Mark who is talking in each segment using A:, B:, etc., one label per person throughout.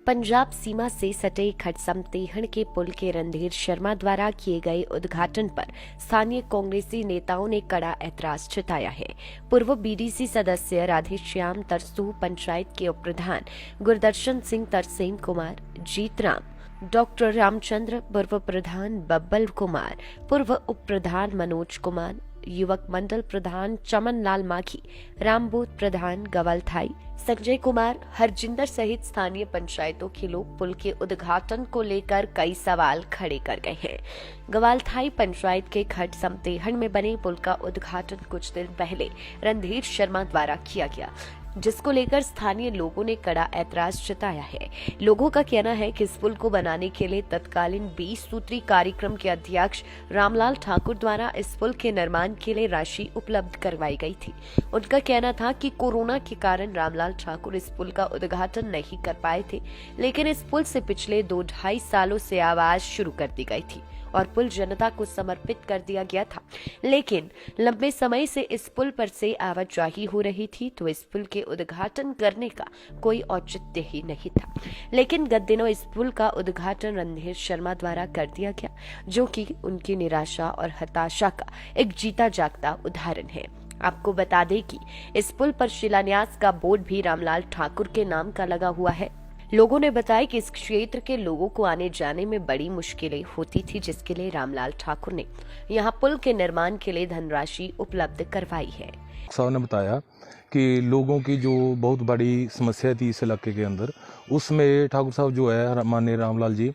A: पंजाब सीमा से सटे खटसमतेहण के पुल के रणधीर शर्मा द्वारा किए गए उद्घाटन पर स्थानीय कांग्रेसी नेताओं ने कड़ा ऐतराज जताया है। पूर्व बीडीसी सदस्य राधेश्याम तरसू, पंचायत के उप प्रधान गुरदर्शन सिंह, तरसेम कुमार, जीतराम, डॉक्टर रामचंद्र, पूर्व प्रधान बब्बल कुमार, पूर्व उप प्रधान मनोज कुमार, युवक मंडल प्रधान चमन लाल माघी, रामबोध प्रधान गवलथाई, संजय कुमार, हरजिंदर सहित स्थानीय पंचायतों के लोग पुल के उद्घाटन को लेकर कई सवाल खड़े कर गए हैं। गवालथाई पंचायत के खटसमतेहण में बने पुल का उद्घाटन कुछ दिन पहले रणधीर शर्मा द्वारा किया गया, जिसको लेकर स्थानीय लोगों ने कड़ा ऐतराज जताया है। लोगों का कहना है कि इस पुल को बनाने के लिए तत्कालीन 20 सूत्री कार्यक्रम के अध्यक्ष रामलाल ठाकुर द्वारा इस पुल के निर्माण के लिए राशि उपलब्ध करवाई गई थी। उनका कहना था कि कोरोना के कारण रामलाल ठाकुर इस पुल का उद्घाटन नहीं कर पाए थे, लेकिन इस पुल से पिछले 2-2.5 सालों से आवाज शुरू कर दी गई थी और पुल जनता को समर्पित कर दिया गया था, लेकिन लंबे समय से इस पुल पर से आवाजाही हो रही थी, तो इस पुल के उद्घाटन करने का कोई औचित्य ही नहीं था। लेकिन गत दिनों इस पुल का उद्घाटन रणधीर शर्मा द्वारा कर दिया गया, जो कि उनकी निराशा और हताशा का एक जीता जागता उदाहरण है। आपको बता दें कि इस पुल पर शिलान्यास का बोर्ड भी रामलाल ठाकुर के नाम का लगा हुआ है। लोगों ने बताया कि इस क्षेत्र के लोगों को आने जाने में बड़ी मुश्किलें होती थी, जिसके लिए रामलाल ठाकुर ने यहां पुल के निर्माण के लिए धनराशि उपलब्ध करवाई है।
B: साहब ने बताया कि लोगों की जो बहुत बड़ी समस्या थी इस इलाके के अंदर, उसमें ठाकुर साहब जो है माननीय रामलाल जी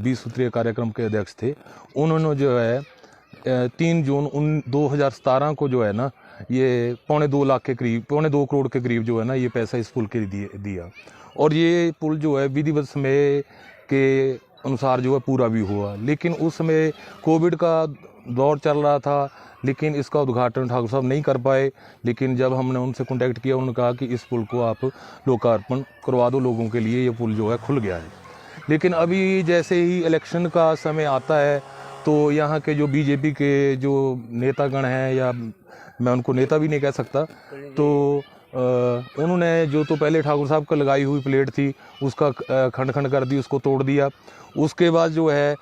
B: 20 सूत्रीय कार्यक्रम के अध्यक्ष थे। उन्होंने जो है 3 जून 2017 को जो है ना, ये 2.25 लाख के करीब, 2.25 करोड़ के करीब जो है ना, ये पैसा इस पुल के लिए दिया और ये पुल जो है विधिवत समय के अनुसार जो है पूरा भी हुआ। लेकिन उस समय कोविड का दौर चल रहा था, लेकिन इसका उद्घाटन ठाकुर साहब नहीं कर पाए। लेकिन जब हमने उनसे कांटेक्ट किया, उन्होंने कहा कि इस पुल को आप लोकार्पण करवा दो लोगों के लिए, ये पुल जो है खुल गया है। लेकिन अभी जैसे ही इलेक्शन का समय आता है, तो यहाँ के जो बीजेपी के जो नेतागण हैं, या मैं उनको नेता भी नहीं कह सकता, तो उन्होंने जो तो पहले ठाकुर साहब का लगाई हुई प्लेट थी उसका खंड खंड कर दी, उसको तोड़ दिया। उसके बाद जो है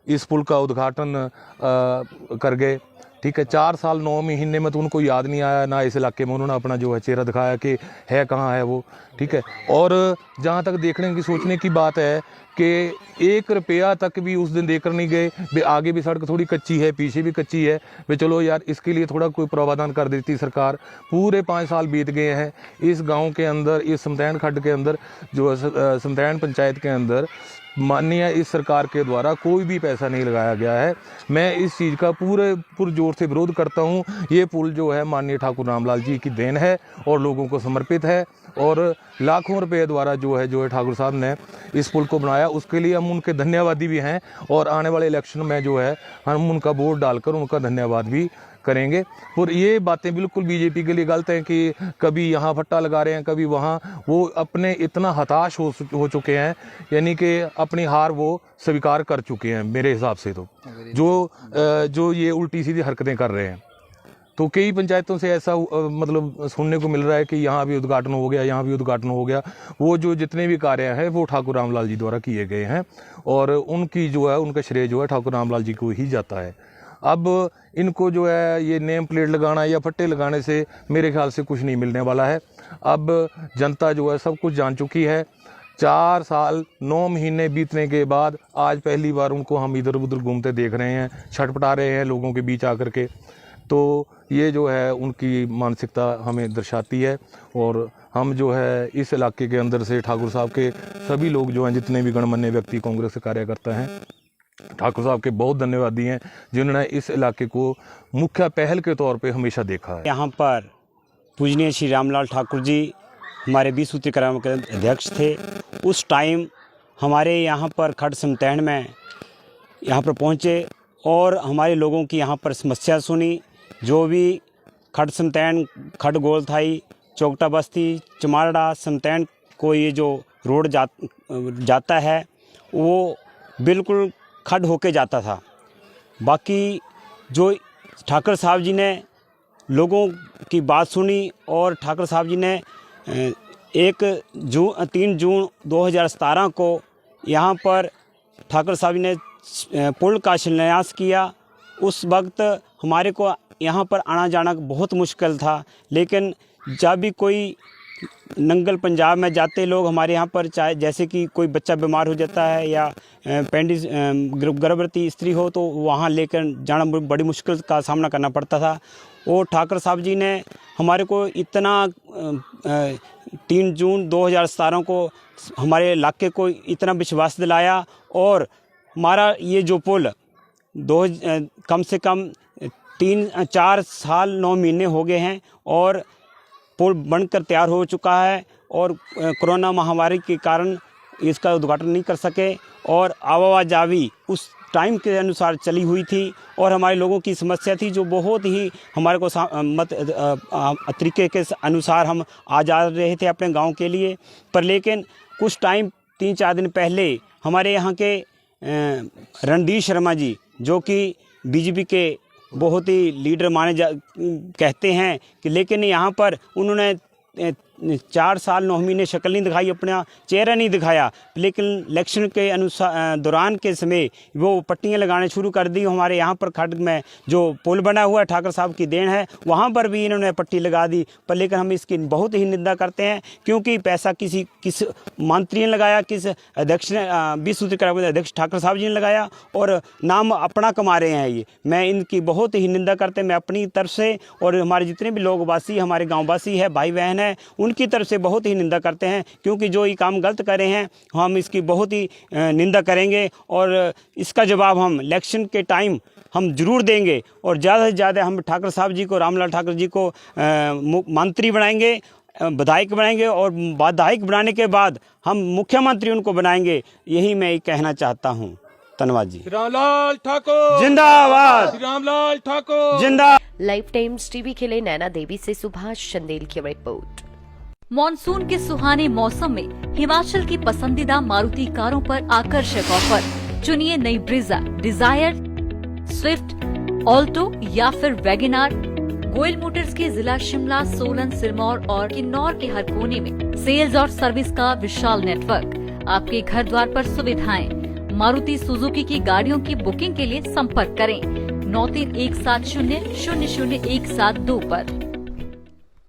B: इस पुल का उद्घाटन कर गए। ठीक है, 4 साल 9 महीने में तो उनको याद नहीं आया, ना इस इलाके में उन्होंने अपना जो है चेहरा दिखाया कि है कहाँ है वो। ठीक है, और जहाँ तक देखने की सोचने की बात है कि 1 रुपया तक भी उस दिन देकर नहीं गए। आगे भी सड़क थोड़ी कच्ची है, पीछे भी कच्ची है, वे चलो यार इसके लिए थोड़ा कोई प्रावधान कर देती सरकार। पूरे 5 साल बीत गए हैं इस गाँव के अंदर, इस समतैन खड्ड के अंदर, जो समतैन पंचायत के अंदर माननीय इस सरकार के द्वारा कोई भी पैसा नहीं लगाया गया है। मैं इस चीज़ का पूरे पुरजोर से विरोध करता हूँ। ये पुल जो है माननीय ठाकुर रामलाल जी की देन है और लोगों को समर्पित है, और लाखों रुपए द्वारा जो है ठाकुर साहब ने इस पुल को बनाया, उसके लिए हम उनके धन्यवादी भी हैं। और आने वाले इलेक्शन में जो है हम उनका वोट डालकर उनका धन्यवाद भी करेंगे। और ये बातें बिल्कुल बीजेपी के लिए गलत हैं कि कभी यहाँ फट्टा लगा रहे हैं, कभी वहाँ। वो अपने इतना हताश हो चुके हैं, यानी कि अपनी हार वो स्वीकार कर चुके हैं मेरे हिसाब से। तो जो ये उल्टी सीधी हरकतें कर रहे हैं, तो कई पंचायतों से ऐसा मतलब सुनने को मिल रहा है कि यहाँ भी उद्घाटन हो गया, यहाँ भी उद्घाटन हो गया। वो जो जितने भी कार्य हैं वो ठाकुर रामलाल जी द्वारा किए गए हैं, और उनकी जो है उनका श्रेय जो है ठाकुर रामलाल जी को ही जाता है। अब इनको जो है ये नेम प्लेट लगाना या फट्टे लगाने से मेरे ख्याल से कुछ नहीं मिलने वाला है। अब जनता जो है सब कुछ जान चुकी है। 4 साल 9 महीने बीतने के बाद आज पहली बार उनको हम इधर उधर घूमते देख रहे हैं, छटपटा रहे हैं लोगों के बीच आकर के। तो ये जो है उनकी मानसिकता हमें दर्शाती है, और हम जो है इस इलाके के अंदर से ठाकुर साहब के सभी लोग जो हैं, जितने भी गणमान्य व्यक्ति कांग्रेस के कार्यकर्ता हैं, ठाकुर साहब के बहुत धन्यवादी हैं, जिन्होंने इस इलाके को मुख्य पहल के तौर पे हमेशा देखा है।
C: यहाँ पर पूजनीय श्री रामलाल ठाकुर जी हमारे 20 सूत्री कार्यक्रम के अध्यक्ष थे। उस टाइम हमारे यहाँ पर खटसमतेहण में यहाँ पर पहुँचे और हमारे लोगों की यहाँ पर समस्या सुनी। जो भी खटसमतेहण, खट गोलथाई, चौकटा बस्ती, चमारड़ा, समतैन को ये जो रोड जाता है वो बिल्कुल खड होके जाता था। बाकी जो ठाकुर साहब जी ने लोगों की बात सुनी और ठाकुर साहब जी ने 3 जून 2017 को यहाँ पर ठाकुर साहब ने पुल का शिलान्यास किया। उस वक्त हमारे को यहाँ पर आना जाना बहुत मुश्किल था, लेकिन जब भी कोई नंगल पंजाब में जाते लोग हमारे यहाँ पर, चाहे जैसे कि कोई बच्चा बीमार हो जाता है या गर्भवती स्त्री हो, तो वहाँ लेकर जाना बड़ी मुश्किल का सामना करना पड़ता था। और ठाकुर साहब जी ने हमारे को इतना 3 जून 2017 को हमारे इलाके को इतना विश्वास दिलाया, और हमारा ये जो पुल कम से कम 4 साल 9 महीने हो गए हैं और पुल बनकर तैयार हो चुका है, और कोरोना महामारी के कारण इसका उद्घाटन नहीं कर सके, और आवाजाही उस टाइम के अनुसार चली हुई थी, और हमारे लोगों की समस्या थी जो बहुत ही हमारे को तरीके के अनुसार हम आ जा रहे थे अपने गांव के लिए। पर लेकिन कुछ टाइम 3-4 दिन पहले हमारे यहाँ के रणधीर शर्मा जी, जो कि बीजेपी के बहुत ही लीडर कहते हैं कि, लेकिन यहाँ पर उन्होंने 4 साल 9 महीने शक्ल नहीं दिखाई, अपना चेहरा नहीं दिखाया, लेकिन इलेक्शन के दौरान के समय वो पट्टियाँ लगाने शुरू कर दी। हमारे यहाँ पर खड्ड में जो पुल बना हुआ है, ठाकुर साहब की देन है, वहाँ पर भी इन्होंने पट्टी लगा दी। पर लेकिन हम इसकी बहुत ही निंदा करते हैं, क्योंकि पैसा किस मंत्री ने लगाया, किस अध्यक्ष ने, 20 सूत्री कार्यक्रम के अध्यक्ष ठाकुर साहब जी ने लगाया, और नाम अपना कमा रहे हैं। ये मैं इनकी बहुत ही निंदा करते हैं, मैं अपनी तरफ से, और हमारे जितने भी लोग वासी, हमारे गाँव वासी है, भाई बहन है, उनकी तरफ से बहुत ही निंदा करते हैं, क्योंकि जो ये काम गलत कर रहे हैं हम इसकी बहुत ही निंदा करेंगे, और इसका जवाब हम इलेक्शन के टाइम हम जरूर देंगे। और ज़्यादा से ज़्यादा हम ठाकुर साहब जी को, रामलाल ठाकुर जी को मंत्री बनाएंगे, विधायक बनाएंगे, और विधायक बनाने के बाद हम मुख्यमंत्री उनको बनाएंगे। यही मैं कहना चाहता हूँ। धन्यवाद जी।
B: रामलाल ठाकुर
C: जिंदाबाद,
B: रामलाल ठाकुर
C: जिंदाबाद।
A: लाइव टाइम्स टीवी के लिए नैना देवी से सुभाष चंदेल की रिपोर्ट।
D: मॉनसून के सुहाने मौसम में हिमाचल की पसंदीदा मारुति कारों पर आकर्षक ऑफर। चुनिए नई ब्रीजा, डिजायर, स्विफ्ट, ऑल्टो या फिर वैगनार। गोयल मोटर्स के जिला शिमला, सोलन, सिरमौर और किन्नौर के हर कोने में सेल्स और सर्विस का विशाल नेटवर्क। आपके घर द्वार पर सुविधाएं। मारुति सुजुकी की गाड़ियों की बुकिंग के लिए संपर्क करें 9317000172 पर।